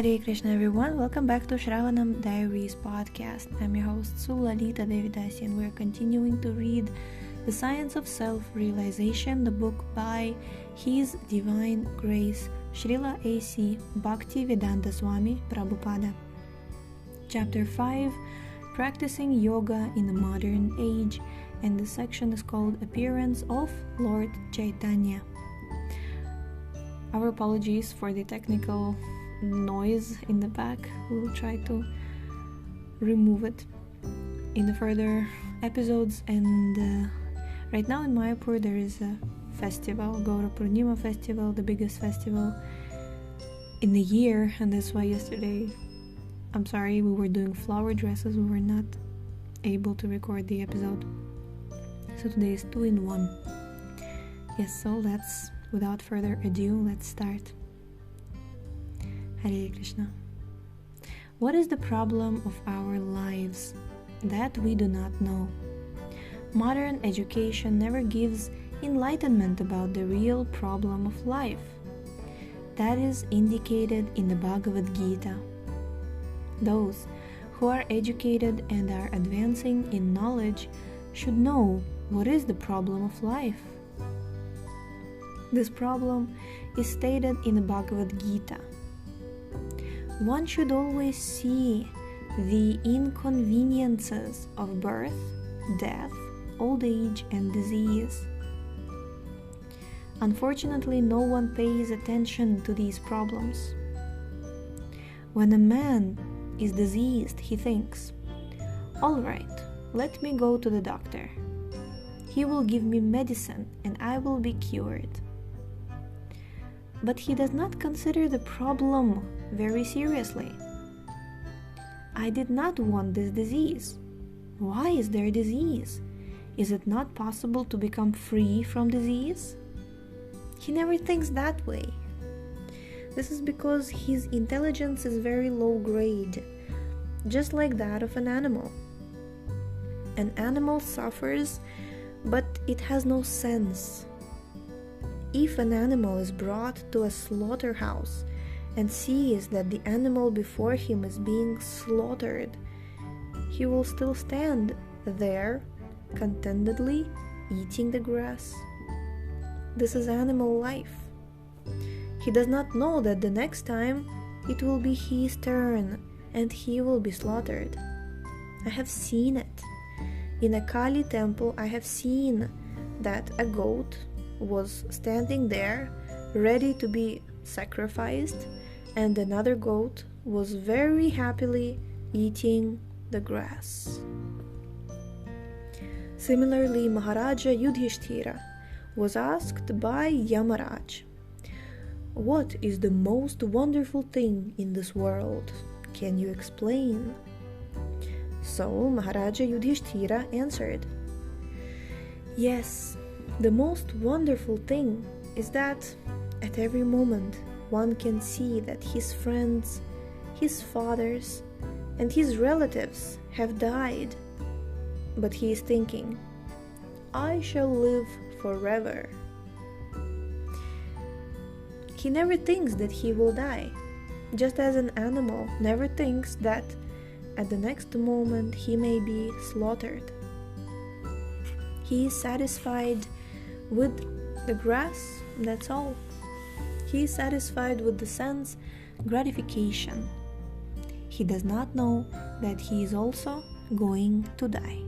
Hare Krishna everyone, welcome back to Shravanam Diaries podcast. I'm your host Sulalita Devidasi and we're continuing to read The Science of Self-Realization, the book by His Divine Grace Srila A.C. Bhakti-Vedanta Swami Prabhupada. Chapter 5, Practicing Yoga in the Modern Age, and the section is called Appearance of Lord Chaitanya. Our apologies for the technical noise in the back. We'll try to remove it in the further episodes. And right now in Mayapur there is a festival, Gaura Purnima festival, the biggest festival in the year, and that's why yesterday, I'm sorry, we were doing flower dresses. We were not able to record the episode, so today is 2 in 1. Yes, so let's, without further ado, let's start. Hare Krishna. What is the problem of our lives? That we do not know. Modern education never gives enlightenment about the real problem of life. That is indicated in the Bhagavad Gita. Those who are educated and are advancing in knowledge should know what is the problem of life. This problem is stated in the Bhagavad Gita. One should always see the inconveniences of birth, death, old age, and disease. Unfortunately, no one pays attention to these problems. When a man is diseased, he thinks, "All right, let me go to the doctor. He will give me medicine and I will be cured." But he does not consider the problem very seriously. I did not want this disease. Why is there disease? Is it not possible to become free from disease? He never thinks that way. This is because his intelligence is very low grade, just like that of an animal. An animal suffers, but it has no sense. If an animal is brought to a slaughterhouse and sees that the animal before him is being slaughtered, he will still stand there contentedly eating the grass. This is animal life. He does not know that the next time it will be his turn and he will be slaughtered. I have seen it. In a Kali temple, I have seen that a goat was standing there ready to be sacrificed, and another goat was very happily eating the grass. Similarly, Maharaja Yudhishthira was asked by Yamaraj, "What is the most wonderful thing in this world? Can you explain?" So Maharaja Yudhishthira answered, "Yes, the most wonderful thing is that at every moment one can see that his friends, his fathers, and his relatives have died. But he is thinking, 'I shall live forever.' He never thinks that he will die, just as an animal never thinks that at the next moment he may be slaughtered. He is satisfied with the grass, that's all. He is satisfied with the sense gratification. He does not know that he is also going to die.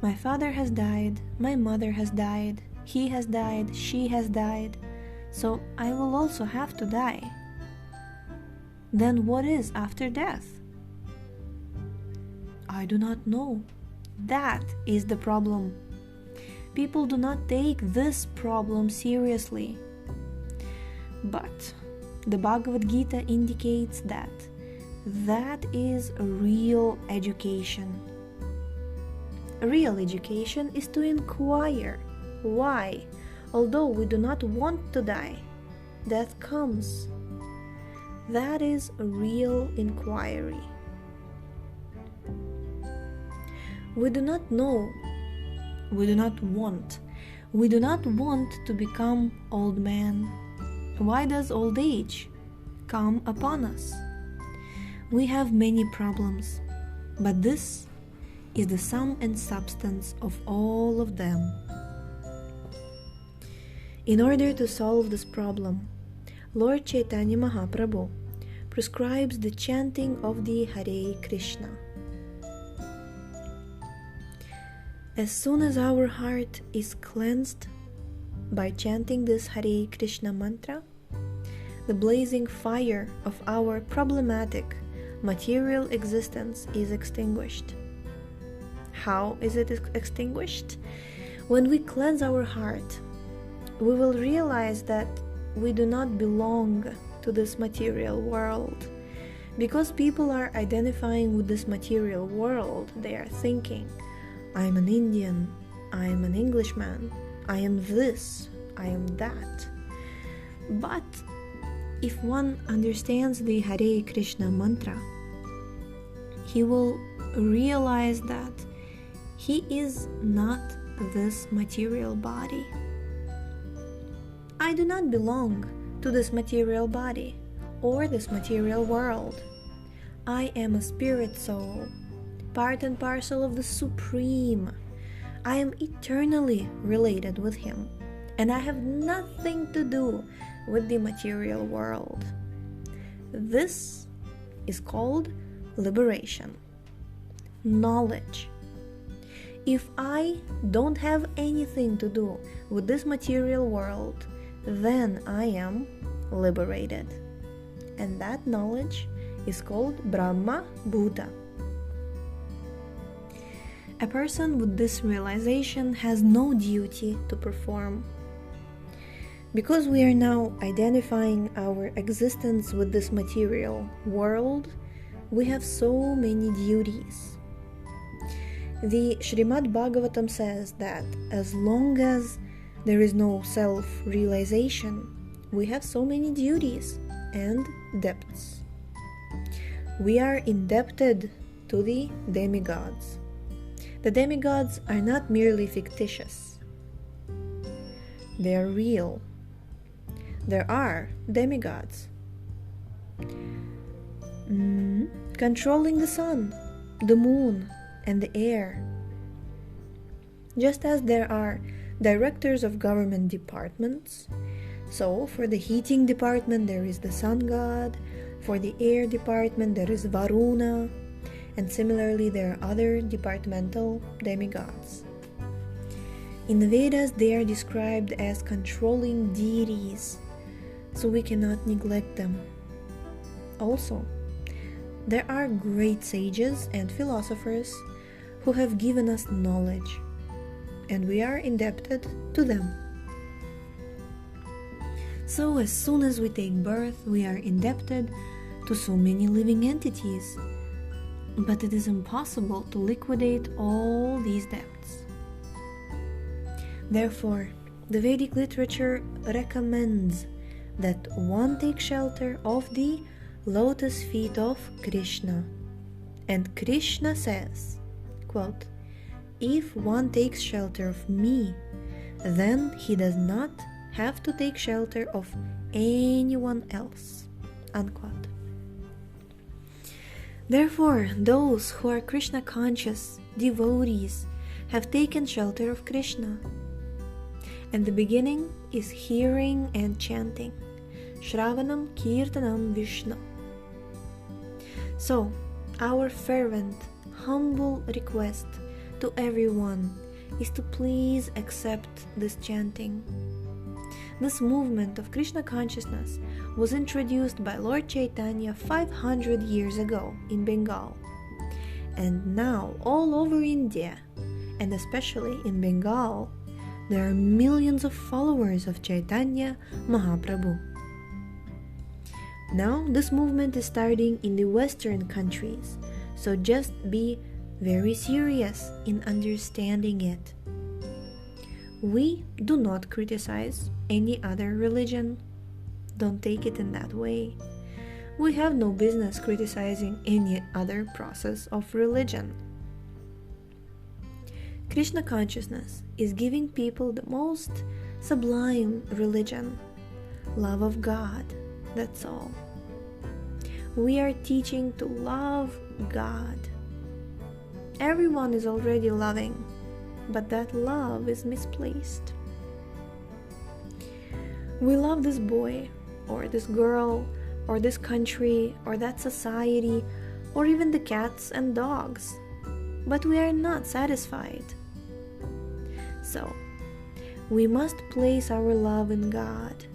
My father has died, my mother has died, he has died, she has died, so I will also have to die. Then what is after death? I do not know. That is the problem. People do not take this problem seriously. But the Bhagavad Gita indicates that that is a real education. Real education is to inquire why, although we do not want to die, death comes. That is a real inquiry. We do not know, we do not want to become old man. Why does old age come upon us. We have many problems, but this is the sum and substance of all of them. In order to solve this problem, Lord Chaitanya Mahaprabhu prescribes the chanting of the Hare Krishna. As soon as our heart is cleansed by chanting this Hare Krishna mantra, the blazing fire of our problematic material existence is extinguished. How is it extinguished? When we cleanse our heart, we will realize that we do not belong to this material world. Because people are identifying with this material world, they are thinking, I am an Indian, I am an Englishman, I am this, I am that. But if one understands the Hare Krishna mantra, he will realize that he is not this material body. I do not belong to this material body or this material world. I am a spirit soul, part and parcel of the Supreme. I am eternally related with Him, and I have nothing to do with the material world. This is called liberation, knowledge. If I don't have anything to do with this material world, then I am liberated. And that knowledge is called Brahma Bhuta. A person with this realization has no duty to perform. Because we are now identifying our existence with this material world, we have so many duties. The Srimad Bhagavatam says that as long as there is no self-realization, we have so many duties and debts. We are indebted to the demigods. The demigods are not merely fictitious. They are real. There are demigods controlling the sun, the moon, and the air. Just as there are directors of government departments, so for the heating department there is the sun god, for the air department there is Varuna, and similarly there are other departmental demigods. In the Vedas they are described as controlling deities, so we cannot neglect them. Also, there are great sages and philosophers who have given us knowledge, and we are indebted to them. So as soon as we take birth, we are indebted to so many living entities, but it is impossible to liquidate all these debts. Therefore, the Vedic literature recommends that one take shelter of the lotus feet of Krishna. And Krishna says, quote, "If one takes shelter of me, then he does not have to take shelter of anyone else." Unquote. Therefore, those who are Krishna conscious devotees have taken shelter of Krishna. And the beginning is hearing and chanting. Shravanam Kirtanam Vishnu. So, our fervent, humble request to everyone is to please accept this chanting. This movement of Krishna consciousness was introduced by Lord Chaitanya 500 years ago in Bengal. And now, all over India, and especially in Bengal, there are millions of followers of Chaitanya Mahaprabhu. Now, this movement is starting in the Western countries, so just be very serious in understanding it. We do not criticize any other religion. Don't take it in that way. We have no business criticizing any other process of religion. Krishna consciousness is giving people the most sublime religion, love of God, that's all. We are teaching to love God. Everyone is already loving, but that love is misplaced. We love this boy, or this girl, or this country, or that society, or even the cats and dogs, but we are not satisfied. So, we must place our love in God.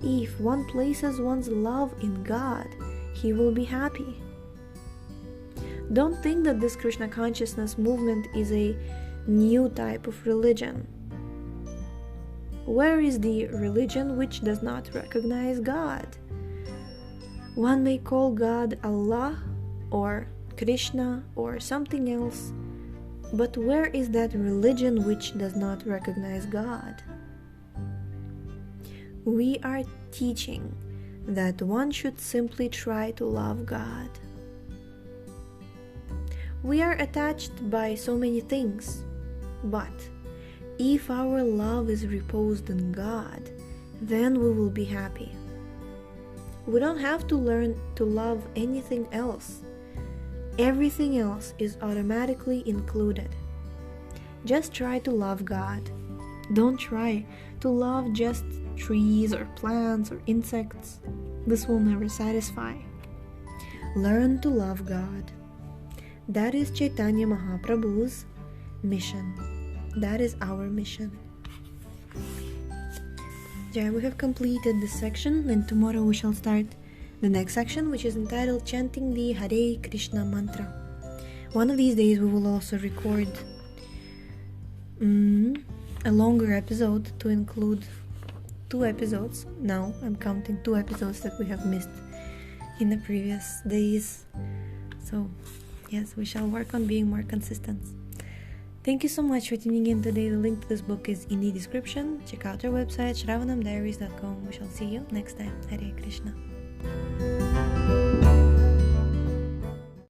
If one places one's love in God, he will be happy. Don't think that this Krishna Consciousness movement is a new type of religion. Where is the religion which does not recognize God? One may call God Allah or Krishna or something else, but where is that religion which does not recognize God? We are teaching that one should simply try to love God. We are attached by so many things, but if our love is reposed in God, then we will be happy. We don't have to learn to love anything else. Everything else is automatically included. Just try to love God. Don't try to love just trees or plants or insects. This will never satisfy. Learn to love God. That is Chaitanya Mahaprabhu's mission. That is our mission. Yeah, we have completed this section, and tomorrow we shall start the next section, which is entitled Chanting the Hare Krishna mantra. One of these days we will also record a longer episode to include 2 episodes. Now I'm counting 2 episodes that we have missed in the previous days. So yes, we shall work on being more consistent. Thank you so much for tuning in today. The link to this book is in the description. Check out our website, shravanamdiaries.com. We shall see you next time. Hare Krishna.